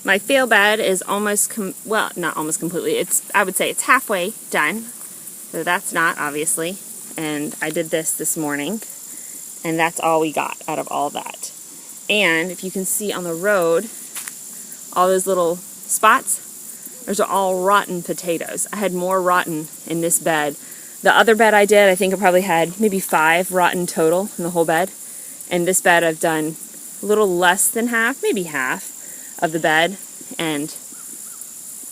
My fail bed is almost, well, not almost completely. I would say it's halfway done. So that's not, obviously. And I did this morning. And that's all we got out of all that. And if you can see on the road, all those little spots, those are all rotten potatoes. I had more rotten in this bed. The other bed I did, I think I probably had maybe 5 rotten total in the whole bed. And this bed I've done a little less than half, maybe half of the bed. And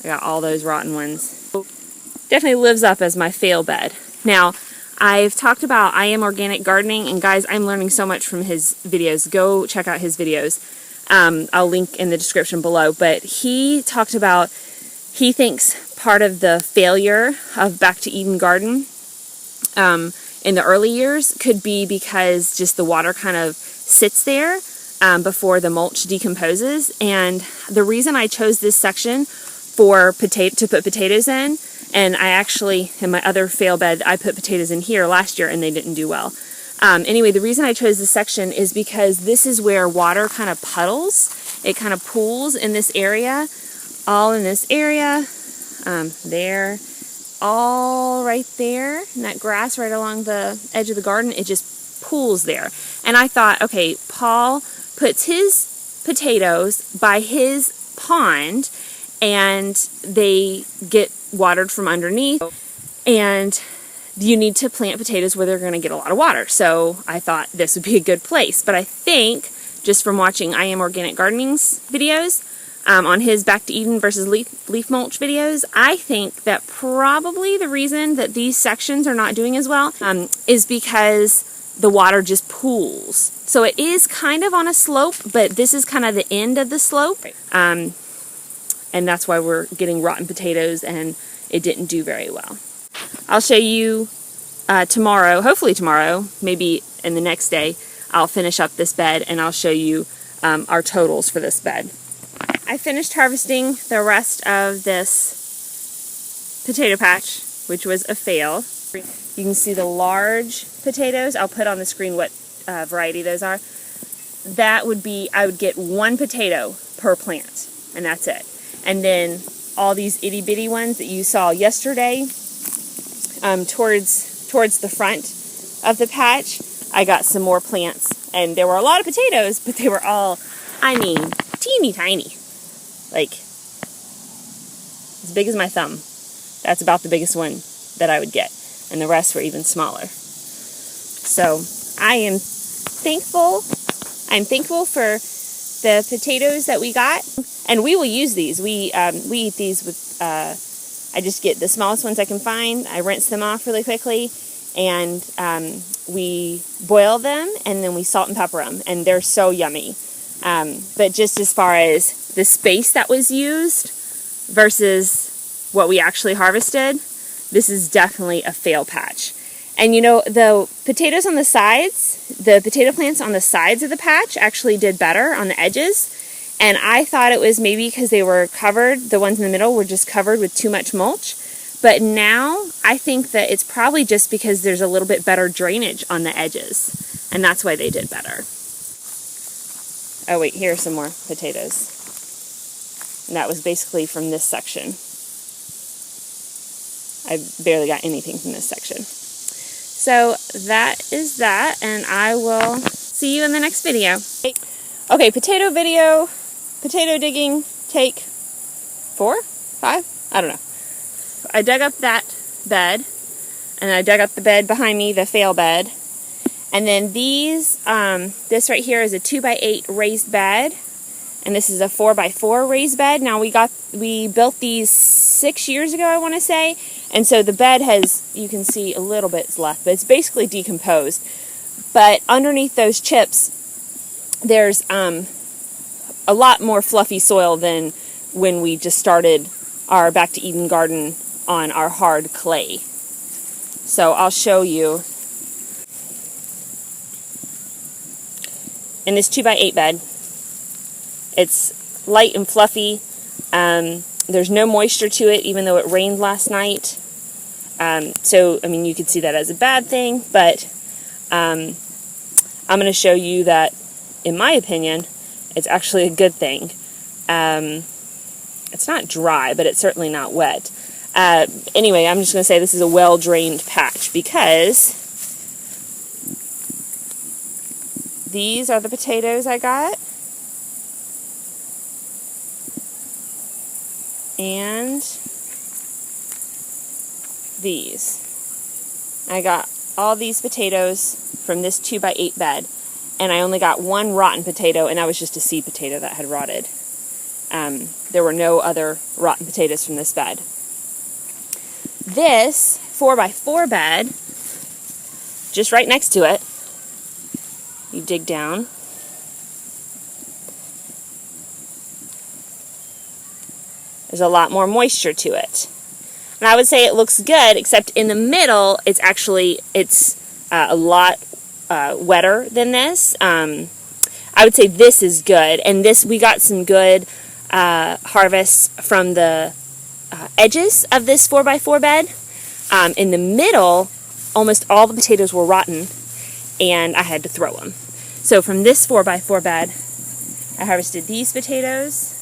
I got all those rotten ones. Definitely lives up as my fail bed. Now, I've talked about I Am Organic Gardening, and guys, I'm learning so much from his videos. Go check out his videos. I'll link in the description below. But he talked about, he thinks part of the failure of Back to Eden Garden in the early years could be because just the water kind of sits there before the mulch decomposes. And the reason I chose this section for to put potatoes in, and I actually, in my other fail bed, I put potatoes in here last year and they didn't do well. Anyway, the reason I chose this section is because this is where water kind of puddles. It kind of pools in this area, all in this area, there, all right there, and that grass right along the edge of the garden, it just pools there. And I thought, okay, Paul puts his potatoes by his pond and they get watered from underneath, and you need to plant potatoes where they're going to get a lot of water. So I thought this would be a good place. But I think, just from watching I Am Organic Gardening's videos, on his Back to Eden versus leaf mulch videos, I think that probably the reason that these sections are not doing as well is because the water just pools. So it is kind of on a slope, but this is kind of the end of the slope. And that's why we're getting rotten potatoes, and it didn't do very well. I'll show you tomorrow, hopefully tomorrow, maybe in the next day, I'll finish up this bed and I'll show you our totals for this bed. I finished harvesting the rest of this potato patch, which was a fail. You can see the large potatoes. I'll put on the screen what variety those are. That would be, I would get 1 potato per plant, and that's it. And then all these itty bitty ones that you saw yesterday, towards the front of the patch, I got some more plants, and there were a lot of potatoes, but they were all, I mean, teeny tiny, like as big as my thumb. That's about the biggest one that I would get, and the rest were even smaller. So I am thankful. I'm thankful for the potatoes that we got, and we will use these. We eat these with, I just get the smallest ones I can find. I rinse them off really quickly, and we boil them, and then we salt and pepper them, and they're so yummy. But just as far as the space that was used versus what we actually harvested, this is definitely a fail patch. And you know, the potatoes on the sides, the potato plants on the sides of the patch actually did better on the edges. And I thought it was maybe because they were covered, the ones in the middle were just covered with too much mulch. But now I think that it's probably just because there's a little bit better drainage on the edges. And that's why they did better. Oh wait, here are some more potatoes. And that was basically from this section. I barely got anything from this section. So that is that, and I will see you in the next video. Okay, potato video, potato digging, take 4, 5, I don't know. I dug up that bed, and I dug up the bed behind me, the fail bed. And then these, this right here is a 2x8 raised bed, and this is a 4x4 raised bed. Now we built these 6 years ago, I want to say, and so the bed has, you can see a little bit's left, but it's basically decomposed. But underneath those chips, there's a lot more fluffy soil than when we just started our Back to Eden garden on our hard clay. So I'll show you. In this 2x8 bed, it's light and fluffy. There's no moisture to it, even though it rained last night. So, I mean, you could see that as a bad thing, but I'm going to show you that, in my opinion, it's actually a good thing. it's not dry, but it's certainly not wet. Anyway, I'm just going to say this is a well-drained patch because these are the potatoes I got. And these. I got all these potatoes from this 2x8 bed, and I only got one rotten potato, and that was just a seed potato that had rotted. There were no other rotten potatoes from this bed. This 4x4 bed, just right next to it, you dig down, there's a lot more moisture to it. And I would say it looks good, except in the middle, it's a lot wetter than this. I would say this is good, and we got some good harvests from the edges of this 4x4 bed. In the middle, almost all the potatoes were rotten, and I had to throw them. So from this 4x4 bed, I harvested these potatoes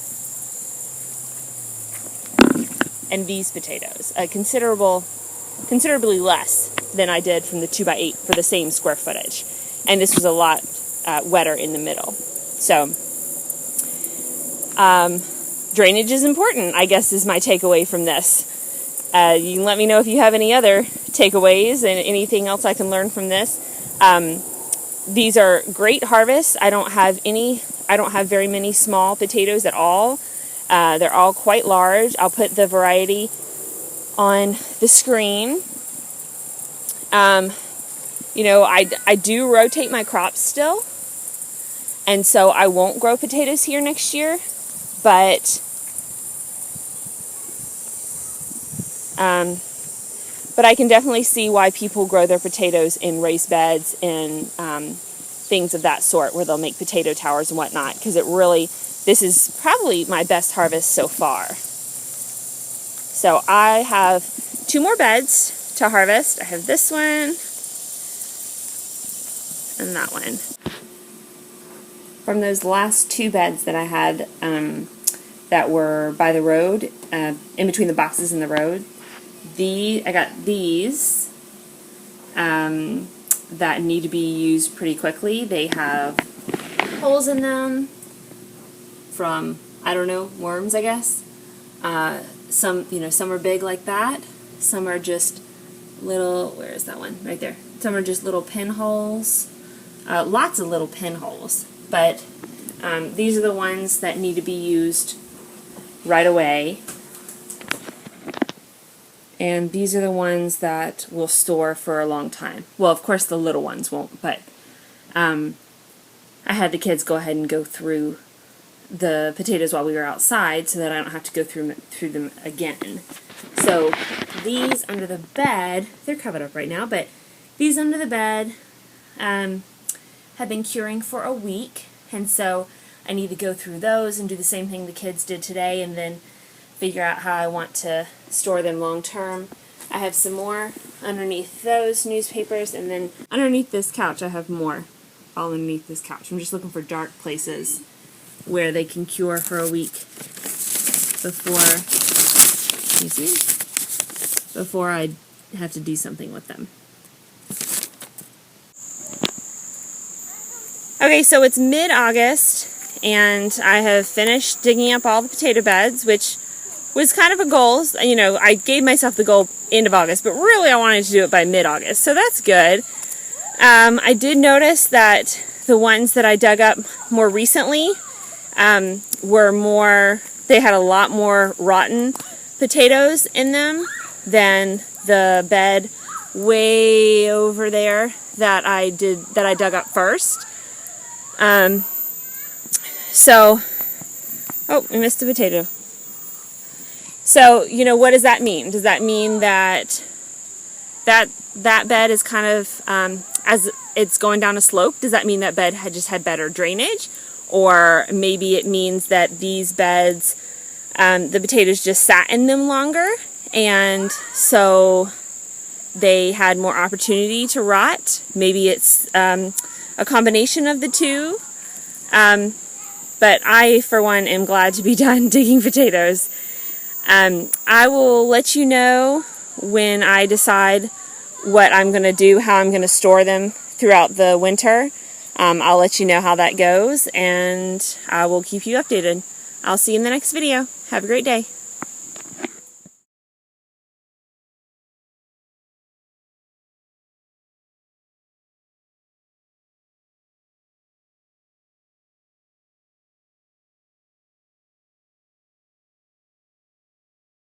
and these potatoes, considerably less than I did from the 2x8 for the same square footage. And this was a lot wetter in the middle. So, drainage is important, I guess, is my takeaway from this. You can let me know if you have any other takeaways and anything else I can learn from this. These are great harvests. I don't have very many small potatoes at all. They're all quite large. I'll put the variety on the screen. I do rotate my crops still, and so I won't grow potatoes here next year, but I can definitely see why people grow their potatoes in raised beds and things of that sort, where they'll make potato towers and whatnot, because this is probably my best harvest so far. So I have 2 more beds to harvest. I have this one and that one. From those last 2 beds that I had that were by the road, in between the boxes and the road, I got these that need to be used pretty quickly. They have holes in them from, I don't know, worms, I guess. Some are big like that. Some are just little, where is that one? Right there. Some are just little pinholes. Lots of little pinholes. But these are the ones that need to be used right away. And these are the ones that will store for a long time. Well, of course the little ones won't, but I had the kids go ahead and go through the potatoes while we were outside so that I don't have to go through them again. So these under the bed, they're covered up right now, but these under the bed have been curing for a week, and so I need to go through those and do the same thing the kids did today, and then figure out how I want to store them long term. I have some more underneath those newspapers, and then underneath this couch I have more all underneath this couch. I'm just looking for dark places where they can cure for a week before I have to do something with them. Okay, so it's mid-August, and I have finished digging up all the potato beds, which was kind of a goal. I gave myself the goal end of August, but really I wanted to do it by mid-August, so that's good. I did notice that the ones that I dug up more recently they had a lot more rotten potatoes in them than the bed way over there that I dug up first. We missed a potato. So, what does that mean? Does that mean that bed is kind of, as it's going down a slope, does that mean that bed had better drainage? Or maybe it means that these beds, the potatoes just sat in them longer, and so they had more opportunity to rot. Maybe it's a combination of the two. But I, for one, am glad to be done digging potatoes. I will let you know when I decide what I'm going to do, how I'm going to store them throughout the winter. I'll let you know how that goes, and I will keep you updated. I'll see you in the next video. Have a great day.